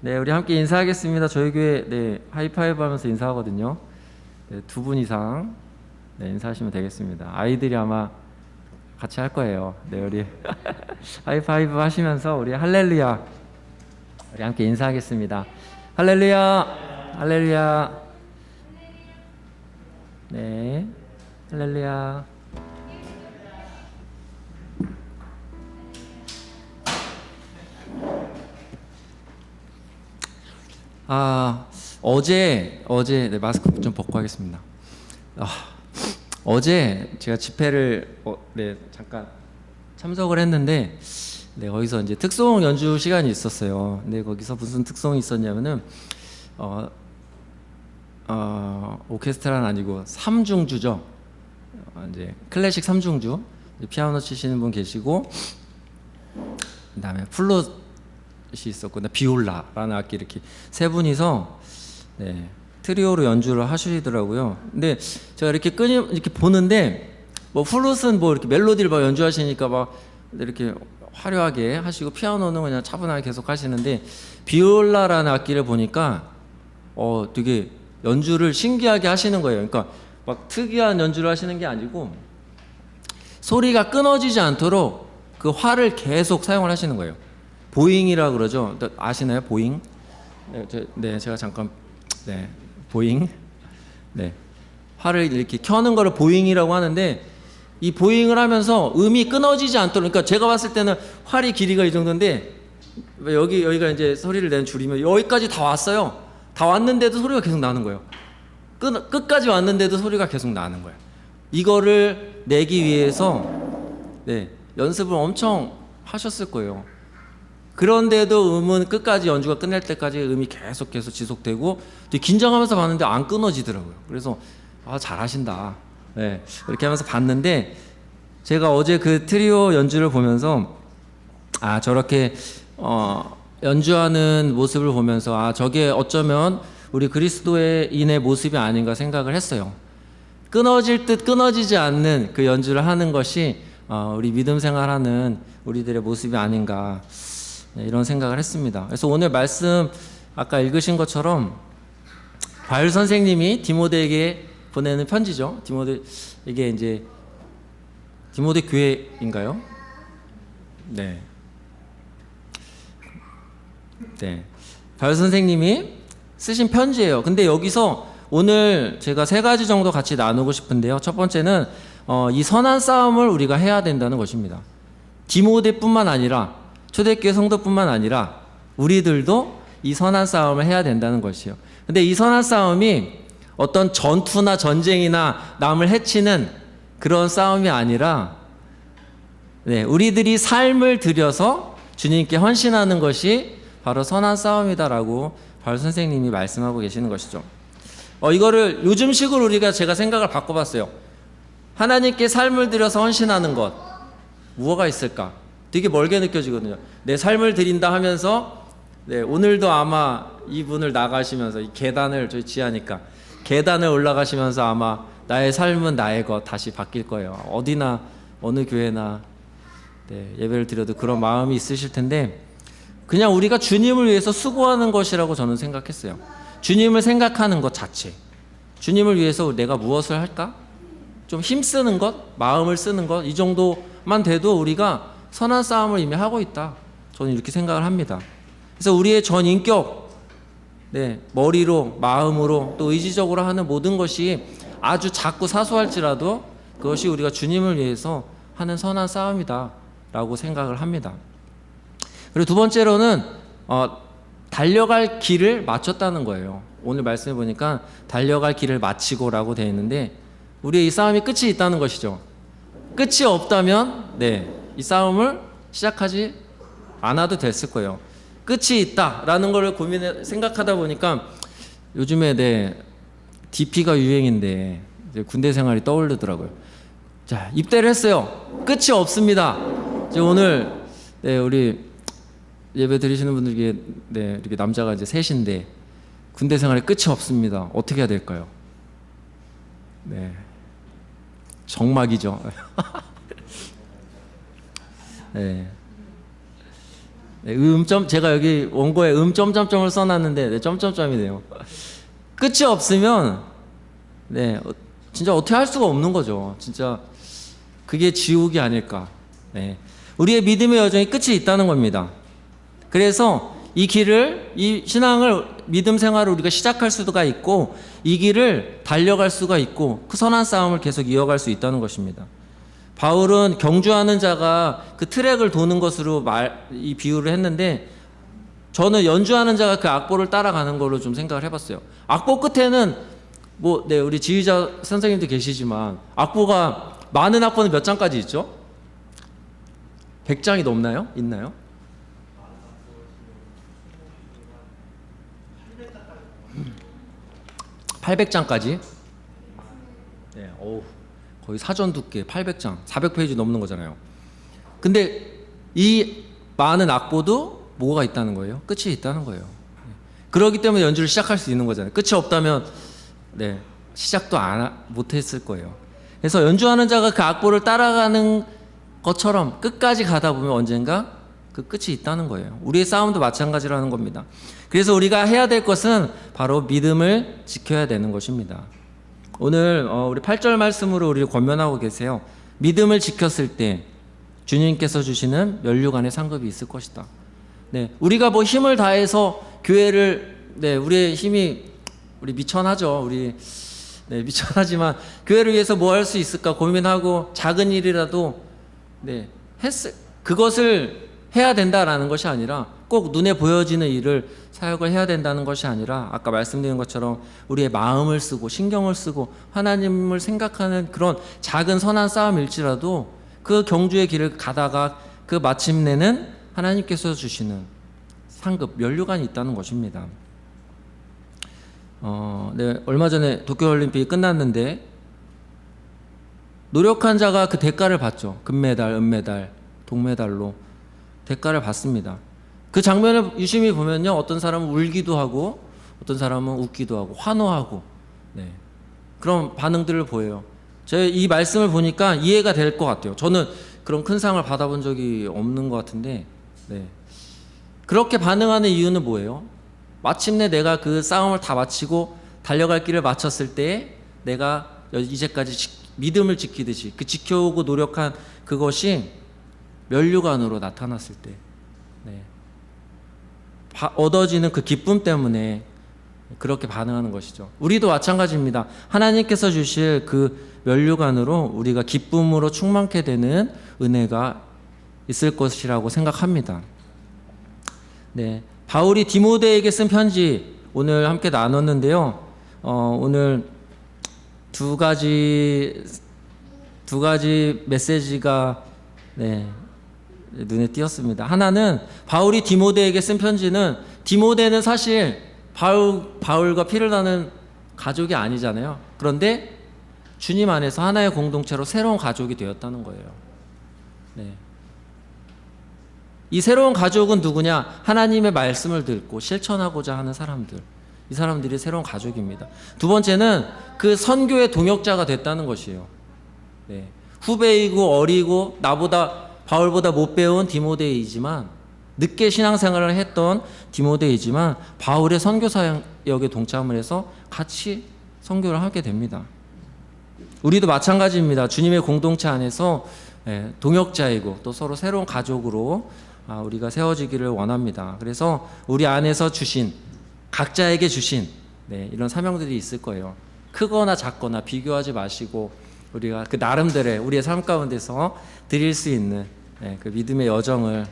네, 우리 함께 인사하겠습니다. 저희 교회 하이파이브 하면서 인사하거든요. 네, 두 분 이상 인사하시면 되겠습니다. 아이들이 아마 같이 할 거예요. 네, 우리 하이파이브 하시면서 우리 할렐루야 우리 함께 인사하겠습니다. 할렐루야, 할렐루야. 네, 할렐루야. 어제 마스크 좀 벗고 하겠습니다. 어제 제가 집회를 잠깐 참석을 했는데, 거기서 이제 특송 연주 시간이 있었어요. 근데 거기서 무슨 특송이 있었냐면은 오케스트라는 아니고 삼중주죠. 이제 클래식 삼중주, 피아노 치시는 분 계시고, 그다음에 플룻이 있었고, 비올라라는 악기, 이렇게 세 분이서 트리오로 연주를 하시더라고요. 근데 제가 이렇게 이렇게 보는데, 뭐 플룻은 뭐 이렇게 멜로디를 막 연주하시니까 막 이렇게 화려하게 하시고, 피아노는 그냥 차분하게 계속 하시는데, 비올라라는 악기를 보니까 되게 연주를 신기하게 하시는 거예요. 그러니까 막 특이한 연주를 하시는 게 아니고 소리가 끊어지지 않도록 그 활을 계속 사용을 하시는 거예요. 보잉이라 그러죠. 아시나요? 보잉? 제가 잠깐 보잉. 활을 이렇게 켜는 거를 보잉이라고 하는데, 이 보잉을 하면서 음이 끊어지지 않도록, 그러니까 제가 봤을 때는 활이 길이가 이 정도인데, 여기가 이제 소리를 내는 줄이면 여기까지 다 왔어요. 다 왔는데도 소리가 계속 나는 거예요. 끝까지 왔는데도 소리가 계속 나는 거예요. 이거를 내기 위해서 연습을 엄청 하셨을 거예요. 그런데도 음은 끝까지, 연주가 끝날 때까지 음이 계속 지속되고, 되게 긴장하면서 봤는데 안 끊어지더라고요. 그래서 잘하신다. 이렇게 하면서 봤는데, 제가 어제 그 트리오 연주를 보면서 저렇게 연주하는 모습을 보면서 저게 어쩌면 우리 그리스도인의 모습이 아닌가 생각을 했어요. 끊어질 듯 끊어지지 않는 그 연주를 하는 것이 우리 믿음 생활하는 우리들의 모습이 아닌가, 이런 생각을 했습니다. 그래서 오늘 말씀 아까 읽으신 것처럼 바울 선생님이 디모데에게 보내는 편지죠. 이게 이제 디모데 교회인가요? 바울 선생님이 쓰신 편지예요. 근데 여기서 오늘 제가 세 가지 정도 같이 나누고 싶은데요. 첫 번째는 이 선한 싸움을 우리가 해야 된다는 것입니다. 디모데뿐만 아니라, 초대교회 성도뿐만 아니라 우리들도 이 선한 싸움을 해야 된다는 것이에요. 근데 이 선한 싸움이 어떤 전투나 전쟁이나 남을 해치는 그런 싸움이 아니라, 우리들이 삶을 들여서 주님께 헌신하는 것이 바로 선한 싸움이다라고 바울 선생님이 말씀하고 계시는 것이죠. 이거를 요즘식으로 제가 생각을 바꿔봤어요. 하나님께 삶을 들여서 헌신하는 것, 무엇가 있을까? 되게 멀게 느껴지거든요. 내 삶을 드린다 하면서, 오늘도 아마 이분을 나가시면서 이 계단을, 저희 지하니까 계단을 올라가시면서 아마 나의 삶은 나의 것 다시 바뀔 거예요. 어디나 어느 교회나 예배를 드려도 그런 마음이 있으실 텐데, 그냥 우리가 주님을 위해서 수고하는 것이라고 저는 생각했어요. 주님을 생각하는 것 자체, 주님을 위해서 내가 무엇을 할까? 좀 힘쓰는 것, 마음을 쓰는 것, 이 정도만 돼도 우리가 선한 싸움을 이미 하고 있다, 저는 이렇게 생각을 합니다. 그래서 우리의 전 인격, 머리로, 마음으로, 또 의지적으로 하는 모든 것이 아주 작고 사소할지라도 그것이 우리가 주님을 위해서 하는 선한 싸움이다 라고 생각을 합니다. 그리고 두 번째로는 달려갈 길을 마쳤다는 거예요. 오늘 말씀해 보니까 달려갈 길을 마치고 라고 되어 있는데, 우리의 이 싸움이 끝이 있다는 것이죠. 끝이 없다면 이 싸움을 시작하지 않아도 됐을 거예요. 끝이 있다라는 걸 생각하다 보니까 요즘에 DP가 유행인데 이제 군대 생활이 떠오르더라고요. 자, 입대를 했어요. 끝이 없습니다. 이제 오늘 우리 예배 드리시는 분들께 이렇게 남자가 이제 셋인데 군대 생활에 끝이 없습니다. 어떻게 해야 될까요? 정막이죠. 네, 제가 여기 원고에 점점점을 써놨는데 네, 점점점이네요. 끝이 없으면 네, 진짜 어떻게 할 수가 없는 거죠. 진짜 그게 지옥이 아닐까. 네. 우리의 믿음의 여정이 끝이 있다는 겁니다. 그래서 이 길을, 이 신앙을, 믿음 생활을 우리가 시작할 수가 있고 이 길을 달려갈 수가 있고 그 선한 싸움을 계속 이어갈 수 있다는 것입니다. 바울은 경주하는 자가 그 트랙을 도는 것으로 이 비유를 했는데 저는 연주하는 자가 그 악보를 따라가는 걸로 좀 생각을 해봤어요. 악보 끝에는 네, 우리 지휘자 선생님도 계시지만 많은 악보는 몇 장까지 있죠? 100장이 넘나요? 있나요? 800장까지? 네, 거의 사전 두께 800장, 400페이지 넘는 거잖아요. 근데 이 많은 악보도 뭐가 있다는 거예요? 끝이 있다는 거예요. 그렇기 때문에 연주를 시작할 수 있는 거잖아요. 끝이 없다면 네, 시작도 못했을 거예요. 그래서 연주하는 자가 그 악보를 따라가는 것처럼 끝까지 가다 보면 언젠가 그 끝이 있다는 거예요. 우리의 싸움도 마찬가지라는 겁니다. 그래서 우리가 해야 될 것은 바로 믿음을 지켜야 되는 것입니다. 오늘 우리 8절 말씀으로 우리를 권면하고 계세요. 믿음을 지켰을 때 주님께서 주시는 면류관의 상급이 있을 것이다. 네, 우리가 힘을 다해서 교회를 우리의 힘이 우리 미천하죠. 미천하지만 교회를 위해서 뭐 할 수 있을까 고민하고 작은 일이라도 그것을 해야 된다라는 것이 아니라 꼭 눈에 보여지는 일을 사역을 해야 된다는 것이 아니라 아까 말씀드린 것처럼 우리의 마음을 쓰고 신경을 쓰고 하나님을 생각하는 그런 작은 선한 싸움일지라도 그 경주의 길을 가다가 그 마침내는 하나님께서 주시는 상급, 면류관이 있다는 것입니다. 얼마 전에 도쿄올림픽이 끝났는데 노력한 자가 그 대가를 받죠. 금메달, 은메달, 동메달로 대가를 받습니다. 그 장면을 유심히 보면요, 어떤 사람은 울기도 하고 어떤 사람은 웃기도 하고 환호하고 그런 반응들을 보여요. 제가 이 말씀을 보니까 이해가 될 것 같아요. 저는 그런 큰 상을 받아본 적이 없는 것 같은데 그렇게 반응하는 이유는 뭐예요? 마침내 내가 그 싸움을 다 마치고 달려갈 길을 마쳤을 때 내가 이제까지 믿음을 지키듯이 그 지켜오고 노력한 그것이 면류관으로 나타났을 때 얻어지는 그 기쁨 때문에 그렇게 반응하는 것이죠. 우리도 마찬가지입니다. 하나님께서 주실 그 면류관으로 우리가 기쁨으로 충만케 되는 은혜가 있을 것이라고 생각합니다. 바울이 디모데에게 쓴 편지 오늘 함께 나눴는데요. 오늘 두 가지 메시지가 눈에 띄었습니다. 하나는 바울이 디모데에게 쓴 편지는 디모데는 사실 바울과 피를 나는 가족이 아니잖아요. 그런데 주님 안에서 하나의 공동체로 새로운 가족이 되었다는 거예요. 이 새로운 가족은 누구냐? 하나님의 말씀을 듣고 실천하고자 하는 사람들. 이 사람들이 새로운 가족입니다. 두 번째는 그 선교의 동역자가 됐다는 것이에요. 후배이고 어리고 바울보다 못 배운 디모데이지만 늦게 신앙생활을 했던 디모데이지만 바울의 선교 사역에 동참을 해서 같이 선교를 하게 됩니다. 우리도 마찬가지입니다. 주님의 공동체 안에서 동역자이고 또 서로 새로운 가족으로 우리가 세워지기를 원합니다. 그래서 우리 안에서 각자에게 주신 이런 사명들이 있을 거예요. 크거나 작거나 비교하지 마시고 우리가 그 나름대로의 우리의 삶 가운데서 드릴 수 있는 그 믿음의 여정을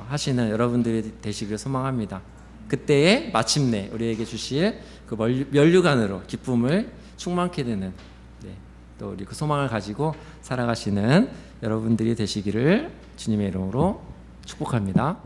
하시는 여러분들이 되시기를 소망합니다. 그때에 마침내 우리에게 주실 그 면류관으로 기쁨을 충만케 되는 또 우리 그 소망을 가지고 살아가시는 여러분들이 되시기를 주님의 이름으로 축복합니다.